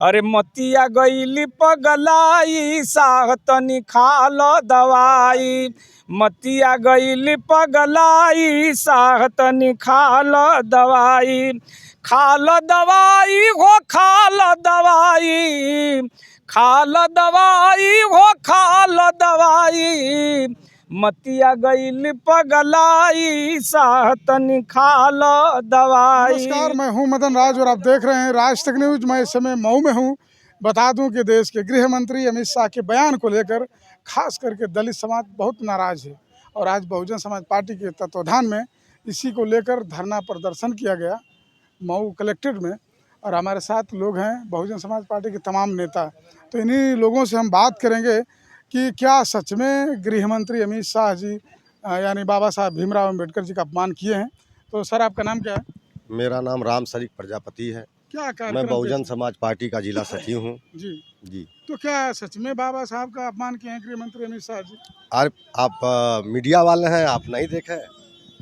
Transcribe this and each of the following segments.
अरे मतिया गईली पगलाई साह तनी खाल दवाई। मतिया गईली पगलाई साह तनी खाल दवाई। खाल दवाई हो खाल दवाई। खाल दवाई हो खाल दवाई। मतिया गईली पगलाई साह तनी खाल दवाई। नमस्कार, मैं हूं मदन राज और आप देख रहे हैं राज तक न्यूज। मैं इस समय मऊ में हूं। बता दूं कि देश के गृह मंत्री अमित शाह के बयान को लेकर खास करके दलित समाज बहुत नाराज है और आज बहुजन समाज पार्टी के तत्वाधान में इसी को लेकर धरना प्रदर्शन किया गया मऊ कलेक्ट्रेट में। और हमारे साथ लोग हैं बहुजन समाज पार्टी के तमाम नेता। तो इन्हीं लोगों से हम बात करेंगे कि क्या सच में गृह मंत्री अमित शाह जी यानी बाबा साहब भीमराव अम्बेडकर जी का अपमान किए हैं। तो सर, आपका नाम क्या है? मेरा नाम राम शरीफ प्रजापति है। क्या मैं बहुजन समाज पार्टी का जिला सचिव हूँ। जी। तो क्या सच में बाबा साहब का अपमान किए हैं गृह मंत्री अमित शाह जी? आप मीडिया वाले हैं, आप नहीं देखे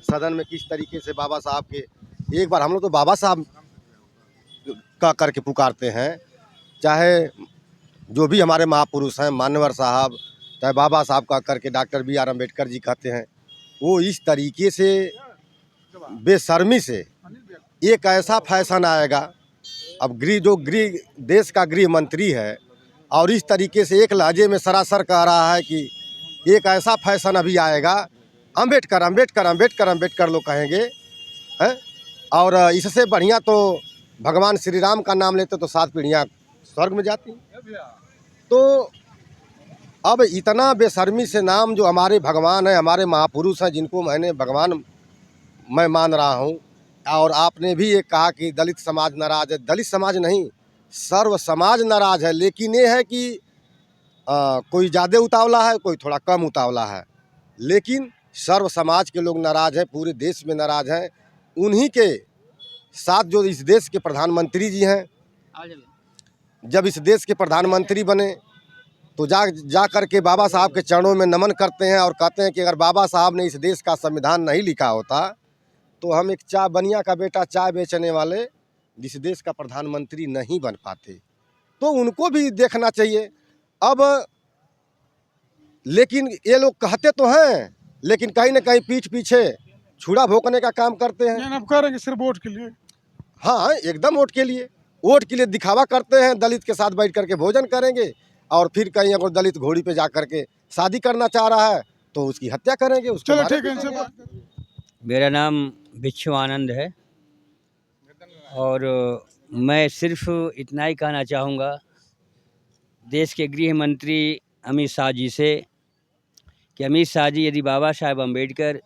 सदन में किस तरीके से बाबा साहब के, एक बार हम लोग तो बाबा साहब का करके पुकारते हैं, चाहे जो भी हमारे महापुरुष हैं मान्यवर साहब, चाहे बाबा साहब का करके डॉक्टर BR अम्बेडकर जी कहते हैं। वो इस तरीके से बेशर्मी से एक ऐसा फैशन आएगा। अब गृह देश का गृह मंत्री है और इस तरीके से एक लहजे में सरासर कह रहा है कि एक ऐसा फैशन अभी आएगा, अम्बेडकर अम्बेडकर अम्बेडकर अम्बेडकर लोग कहेंगे हैं। और इससे बढ़िया तो भगवान श्री राम का नाम लेते तो 7 पीढ़ियाँ स्वर्ग में जाती। तो अब इतना बेशर्मी से नाम जो हमारे भगवान है, हमारे महापुरुष हैं, जिनको मैंने भगवान मैं मान रहा हूँ। और आपने भी ये कहा कि दलित समाज नाराज है। दलित समाज नहीं, सर्व समाज नाराज है। लेकिन ये है कि कोई ज़्यादा उतावला है, कोई थोड़ा कम उतावला है, लेकिन सर्व समाज के लोग नाराज हैं, पूरे देश में नाराज हैं। उन्हीं के साथ जो इस देश के प्रधानमंत्री जी हैं, जब इस देश के प्रधानमंत्री बने तो जा कर के बाबा साहब के चरणों में नमन करते हैं और कहते हैं कि अगर बाबा साहब ने इस देश का संविधान नहीं लिखा होता तो हम एक चाय बनिया का बेटा चाय बेचने वाले जिस देश का प्रधानमंत्री नहीं बन पाते। तो उनको भी देखना चाहिए। अब लेकिन ये लोग कहते तो हैं, लेकिन कहीं ना कहीं पीठ पीछे छुरा भोंकने का काम करते हैं। आप कह रहे हैं सिर्फ वोट के लिए? हाँ, एकदम वोट के लिए। वोट के लिए दिखावा करते हैं। दलित के साथ बैठ करके भोजन करेंगे और फिर कहीं अगर दलित घोड़ी पे जा करके शादी करना चाह रहा है तो उसकी हत्या करेंगे। चलो ठीक है, इनसे बात करें। मेरा नाम बिच्छू आनंद है और मैं सिर्फ इतना ही कहना चाहूँगा देश के गृह मंत्री अमित शाह जी से कि अमित शाह जी, यदि बाबा साहब अम्बेडकर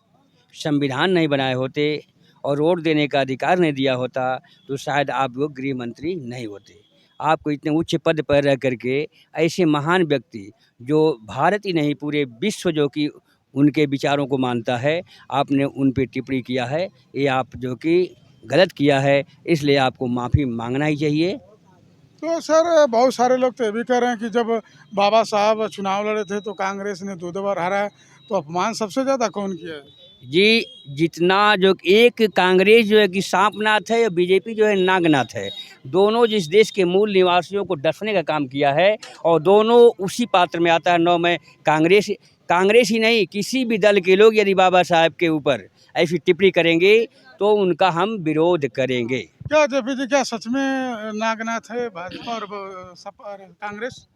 संविधान नहीं बनाए होते और वोट देने का अधिकार नहीं दिया होता तो शायद आप लोग गृह मंत्री नहीं होते। आपको इतने उच्च पद पर रह करके ऐसे महान व्यक्ति जो भारत ही नहीं पूरे विश्व जो कि उनके विचारों को मानता है, आपने उन पे टिप्पणी किया है, ये आप जो कि गलत किया है, इसलिए आपको माफ़ी मांगना ही चाहिए। तो सर, बहुत सारे लोग तो ये भी कह रहे हैं कि जब बाबा साहब चुनाव लड़े थे तो कांग्रेस ने 2 बार हारा है, तो अपमान सबसे ज़्यादा कौन किया है? जी, जितना जो एक कांग्रेस जो है कि सांपनाथ है और बीजेपी जो है नागनाथ है, दोनों जिस देश के मूल निवासियों को डसने का काम किया है और दोनों उसी पात्र में आता है। नौ में कांग्रेस ही नहीं, किसी भी दल के लोग यदि बाबा साहब के ऊपर ऐसी टिप्पणी करेंगे तो उनका हम विरोध करेंगे। क्या जेपी जी, क्या सच में नागनाथ है भाजपा और कांग्रेस?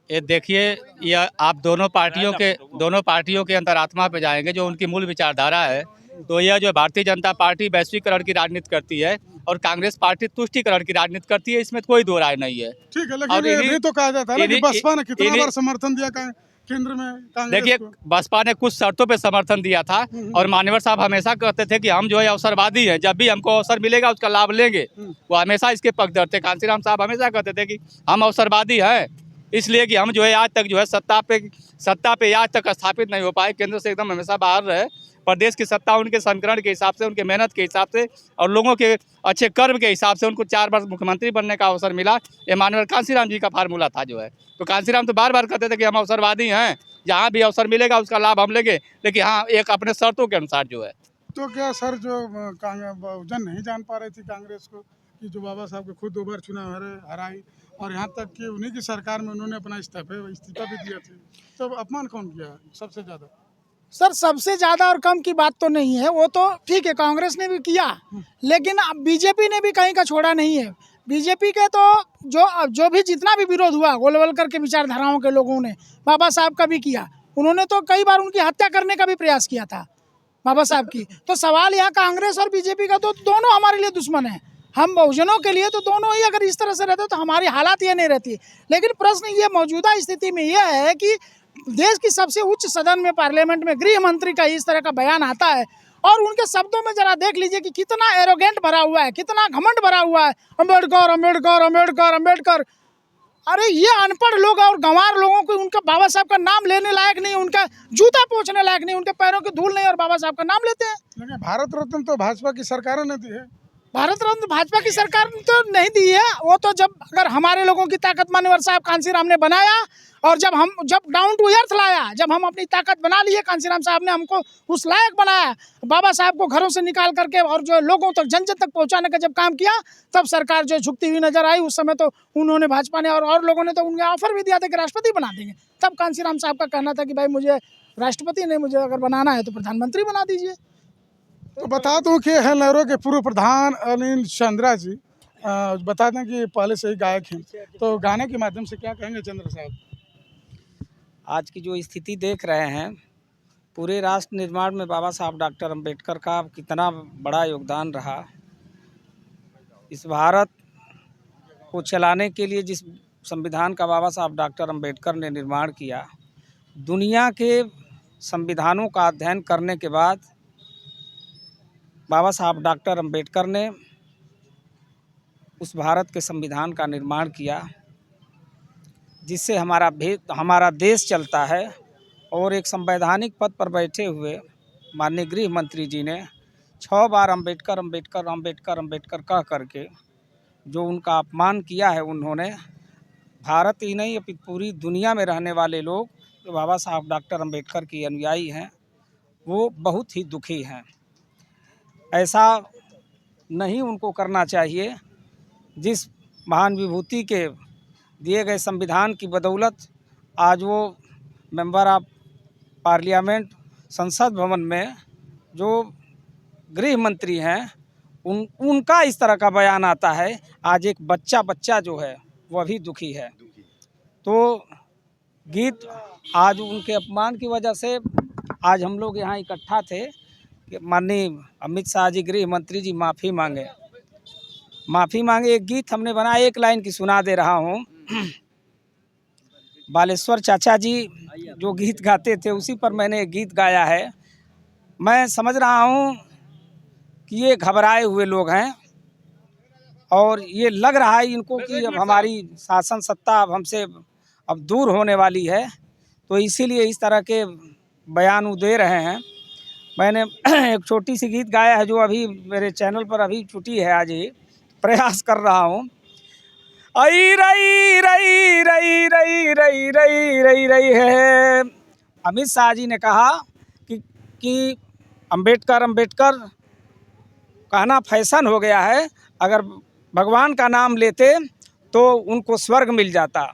ये देखिए, यह आप दोनों पार्टियों के अंतरात्मा पे जाएंगे जो उनकी मूल विचारधारा है। तो यह जो भारतीय जनता पार्टी वैश्वीकरण की राजनीति करती है और कांग्रेस पार्टी तुष्टीकरण की राजनीति करती है, इसमें कोई दो राय नहीं है। ठीक है, लेकिन ये भी तो कहा जाता है ना कि बसपा ने कितना बार समर्थन दिया केंद्र में कांग्रेस देखिए, बसपा ने कुछ शर्तों पे समर्थन दिया था और मान्यवर साहब हमेशा कहते थे कि हम जो है अवसरवादी हैं, जब भी हमको अवसर मिलेगा उसका लाभ लेंगे। वो हमेशा इसके पक्षधर थे। कांसीराम साहब हमेशा कहते थे कि हम अवसरवादी हैं, इसलिए कि हम जो है आज तक जो है सत्ता पे आज तक स्थापित नहीं हो पाए, केंद्र से एकदम हमेशा बाहर रहे। प्रदेश की सत्ता उनके समीकरण के हिसाब से, उनके मेहनत के हिसाब से और लोगों के अच्छे कर्म के हिसाब से उनको 4 बार मुख्यमंत्री बनने का अवसर मिला। ये माननीय कांसीराम जी का फार्मूला था जो है। तो कांसीराम तो बार बार कहते थे कि हम अवसरवादी हैं, जहाँ भी अवसर मिलेगा उसका लाभ हम लेंगे, लेकिन हाँ, एक अपने शर्तों के अनुसार जो है। तो क्या सर, जो बहुजन नहीं जान पा रही थी कांग्रेस को कि जो बाबा साहब के खुद 2 बार चुनाव हराई और यहाँ तक कि उन्हीं की सरकार में उन्होंने अपना इस्तीफा भी दिया था। तो अपमान कौन किया सबसे ज़्यादा? सर सबसे ज़्यादा और कम की बात तो नहीं है, वो तो ठीक है, कांग्रेस ने भी किया, लेकिन अब बीजेपी ने भी कहीं का छोड़ा नहीं है। बीजेपी के तो जो भी जितना भी विरोध हुआ गोलवलकर के विचारधाराओं के लोगों ने बाबा साहब का भी किया। उन्होंने तो कई बार उनकी हत्या करने का भी प्रयास किया था बाबा साहब की। तो सवाल यहाँ कांग्रेस और बीजेपी का, तो दोनों हमारे लिए दुश्मन है। हम बहुजनों के लिए तो दोनों ही अगर इस तरह से रहते तो हमारी हालात ये नहीं रहती। लेकिन प्रश्न ये मौजूदा स्थिति में यह है कि देश की सबसे उच्च सदन में, पार्लियामेंट में गृह मंत्री का इस तरह का बयान आता है और उनके शब्दों में जरा देख लीजिए कि कितना एरोगेंट भरा हुआ है, कितना घमंड भरा हुआ है। अम्बेडकर अम्बेडकर अम्बेडकर अम्बेडकर। अरे ये अनपढ़ लोग और गंवार लोगों को उनका बाबा साहब का नाम लेने लायक नहीं, उनका जूता पोंछने लायक नहीं, उनके पैरों की धूल नहीं और बाबा साहब का नाम लेते हैं। लेकिन भारत रत्न तो भाजपा की सरकारों ने दी है। भारत रत्न भाजपा की सरकार ने तो नहीं दी है, वो तो जब अगर हमारे लोगों की ताकत मान्यवर साहब कांसीराम ने बनाया और जब डाउन टू अर्थ लाया, जब हम अपनी ताकत बना लिए, कांसीराम साहब ने हमको उस लायक बनाया, बाबा साहब को घरों से निकाल करके और जो लोगों तक जन जन तक पहुंचाने का जब काम किया, तब सरकार जो झुकती हुई नजर आई। उस समय तो उन्होंने, भाजपा ने और लोगों ने तो उन्हें ऑफर भी दिया था कि राष्ट्रपति बना देंगे। तब कांसीराम साहब का कहना था कि भाई मुझे राष्ट्रपति नहीं, मुझे अगर बनाना है तो प्रधानमंत्री बना दीजिए। तो बता दूं कि हेलनेरो के पूर्व प्रधान अनिल चंद्रा जी बता दें कि पहले से ही गायक हैं, तो गाने के माध्यम से क्या कहेंगे चंद्र साहब? आज की जो स्थिति देख रहे हैं, पूरे राष्ट्र निर्माण में बाबा साहब डॉक्टर अंबेडकर का कितना बड़ा योगदान रहा। इस भारत को चलाने के लिए जिस संविधान का बाबा साहब डॉक्टर अंबेडकर ने निर्माण किया, दुनिया के संविधानों का अध्ययन करने के बाद बाबा साहब डॉक्टर अंबेडकर ने उस भारत के संविधान का निर्माण किया जिससे हमारा देश चलता है। और एक संवैधानिक पद पर बैठे हुए माननीय गृह मंत्री जी ने 6 बार अंबेडकर अंबेडकर अंबेडकर अंबेडकर कह करके जो उनका अपमान किया है, उन्होंने भारत ही नहीं अपितु पूरी दुनिया में रहने वाले लोग जो बाबा साहब डॉक्टर अंबेडकर के अनुयायी हैं, वो बहुत ही दुखी हैं। ऐसा नहीं उनको करना चाहिए। जिस महान विभूति के दिए गए संविधान की बदौलत आज वो मेंबर ऑफ पार्लियामेंट संसद भवन में जो गृह मंत्री हैं, उनका इस तरह का बयान आता है। आज एक बच्चा जो है वह भी दुखी है। तो गीत आज उनके अपमान की वजह से आज हम लोग यहाँ इकट्ठा थे कि माननीय अमित शाह जी, गृह मंत्री जी माफ़ी मांगे। एक गीत हमने बनाया, एक लाइन की सुना दे रहा हूँ। बालेश्वर चाचा जी जो गीत गाते थे उसी पर मैंने एक गीत गाया है। मैं समझ रहा हूँ कि ये घबराए हुए लोग हैं और ये लग रहा है इनको कि अब हमारी शासन सत्ता अब हमसे अब दूर होने वाली है, तो इसीलिए इस तरह के बयान वो दे रहे हैं। मैंने एक छोटी सी गीत गाया है जो अभी मेरे चैनल पर अभी छुट्टी है, आज ही प्रयास कर रहा हूँ। आई रई रई रई रई रई रई रई रई है। अमित शाह जी ने कहा कि अंबेडकर कहना फैशन हो गया है, अगर भगवान का नाम लेते तो उनको स्वर्ग मिल जाता।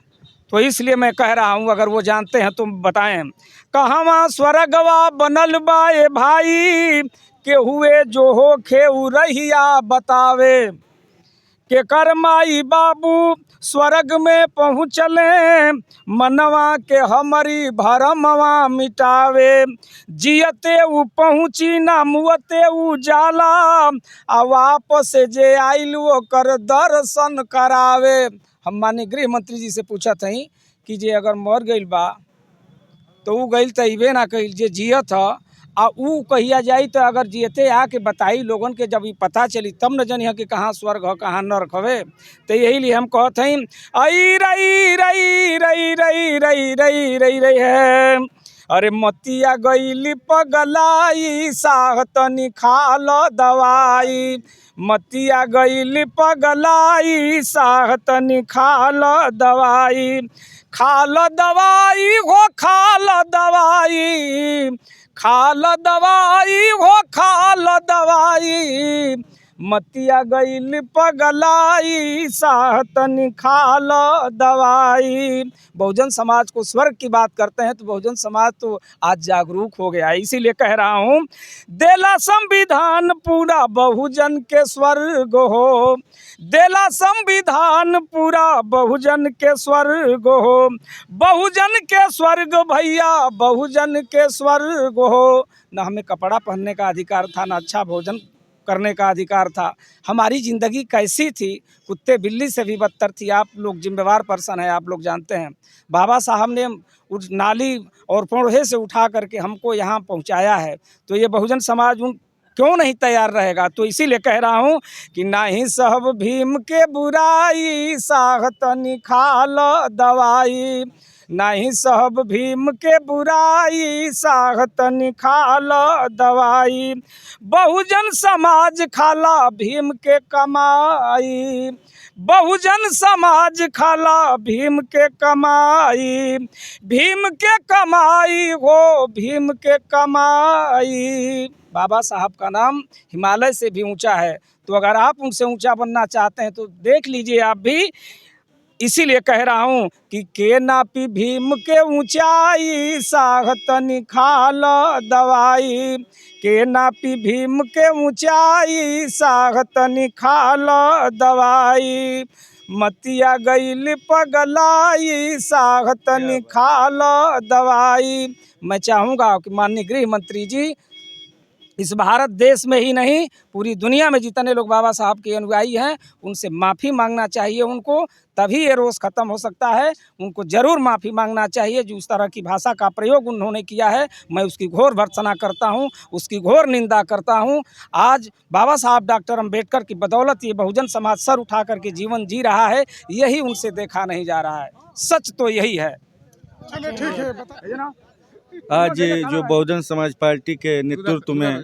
तो इसलिए मैं कह रहा हूँ, अगर वो जानते हैं तो बताएं। कहवा स्वर्गवा बनल बाए भाई, के हुए जो हो खेऊ रहिया बतावे, के करमाई बाबू स्वर्ग में पहुँचले, मनवा के हमारी भरमवा मिटावे, जियते उ पहुँची ना मुअते उ जाला, आ वापस जे आइल वो कर दर्शन करावे। हम माननीय गृह मंत्री जी से पूछा थी कि जे अगर मर गइल बा तो उ गइल तो अइबे ना कइल, जे जियत ह आ उ कहिया जाई तो अगर जियते आके बताई लोगन के, जब ये पता चली तब न जानी कि कहाँ स्वर्ग हो कहाँ नरक हवे। तो यही लिए हम कहत हई आई रई रई रई रई रई रई रई रई है। अरे मतिया गईली पगलाई, साह तनी खाल दवाई, मतिया गईली पगलाई, साह तनी खाल दवाई, खाल दवाई हो खाल दवाई, खाल दवाई हो खाल दवाई, मतिया गईल पगलाई साहतन खाल दवाई। बहुजन समाज को स्वर्ग की बात करते हैं तो बहुजन समाज तो आज जागरूक हो गया, इसीलिए कह रहा हूँ देला संविधान पूरा बहुजन के स्वर्ग हो, देला संविधान पूरा बहुजन के स्वर्ग हो, बहुजन के स्वर्ग भैया बहुजन के स्वर्ग हो। न हमें कपड़ा पहनने का अधिकार था, न अच्छा भोजन करने का अधिकार था। हमारी ज़िंदगी कैसी थी, कुत्ते बिल्ली से भी बदतर थी। आप लोग जिम्मेवार पर्सन हैं, आप लोग जानते हैं बाबा साहब ने उस नाली और पोढ़े से उठा करके हमको यहाँ पहुँचाया है, तो ये बहुजन समाज उन क्यों नहीं तैयार रहेगा। तो इसीलिए कह रहा हूँ कि नहीं सहब भीम के बुराई साहत निखाल दवाई, नहीं सहब भीम के बुराई साहत निखाल दवाई, बहुजन समाज खाला भीम के कमाई, बहुजन समाज खाला भीम के कमाई, भीम के कमाई हो भीम के कमाई। बाबा साहब का नाम हिमालय से भी ऊंचा है, तो अगर आप उनसे ऊंचा बनना चाहते हैं तो देख लीजिए आप भी। इसीलिए कह रहा हूँ कि के नापी भीम के ऊंचाई साहत निखाल दवाई, के नापी भीम के ऊंचाई साहत निखाल दवाई, मतिया गईल पगलाई साहत निखाल दवाई। मैं चाहूँगा कि माननीय गृह मंत्री जी इस भारत देश में ही नहीं पूरी दुनिया में जितने लोग बाबा साहब के अनुयायी हैं उनसे माफ़ी मांगना चाहिए उनको, तभी ये रोष खत्म हो सकता है। उनको ज़रूर माफ़ी मांगना चाहिए जो उस तरह की भाषा का प्रयोग उन्होंने किया है। मैं उसकी घोर भर्त्सना करता हूँ, उसकी घोर निंदा करता हूँ। आज बाबा साहब डॉक्टर अम्बेडकर की बदौलत ये बहुजन समाज सर उठा करके जीवन जी रहा है, यही उनसे देखा नहीं जा रहा है। सच तो यही है। चलिए ठीक है, बताइए ना। आज जो बहुजन समाज पार्टी के नेतृत्व में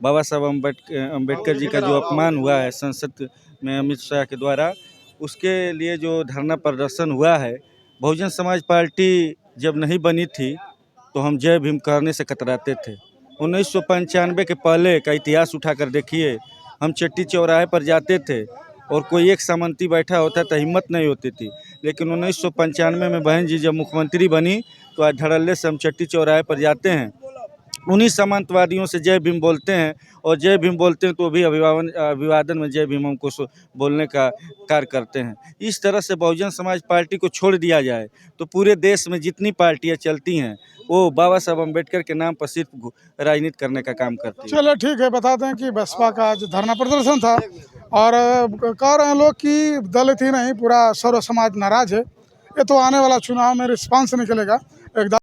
बाबा साहब अम्बेडकर जी का जो अपमान हुआ है संसद में अमित शाह के द्वारा, उसके लिए जो धरना प्रदर्शन हुआ है, बहुजन समाज पार्टी जब नहीं बनी थी तो हम जय भीम कहने से कतराते थे। 1995 के पहले का इतिहास उठाकर देखिए, हम चट्टी चौराहे पर जाते थे और कोई एक सामंती बैठा होता तो हिम्मत नहीं होती थी, लेकिन 1995 में बहन जी जब मुख्यमंत्री बनी तो आज धड़ल्ले से हम चट्टी चौराहे पर जाते हैं, उन्हीं सामंतवादियों से जय भीम बोलते हैं और जय भीम बोलते हैं तो भी अभिवादन में जय भीम हमको बोलने का कार्य करते हैं। इस तरह से बहुजन समाज पार्टी को छोड़ दिया जाए तो पूरे देश में जितनी पार्टियां चलती हैं वो बाबा साहब अम्बेडकर के नाम पर सिर्फ राजनीति करने का काम करती है। चलो ठीक है, बता दें कि बसपा का आज धरना प्रदर्शन था और कह रहे हैं लोग कि दलित ही नहीं पूरा सर्व समाज नाराज है। ये तो आने वाला चुनाव में रिस्पांस निकलेगा एकदम।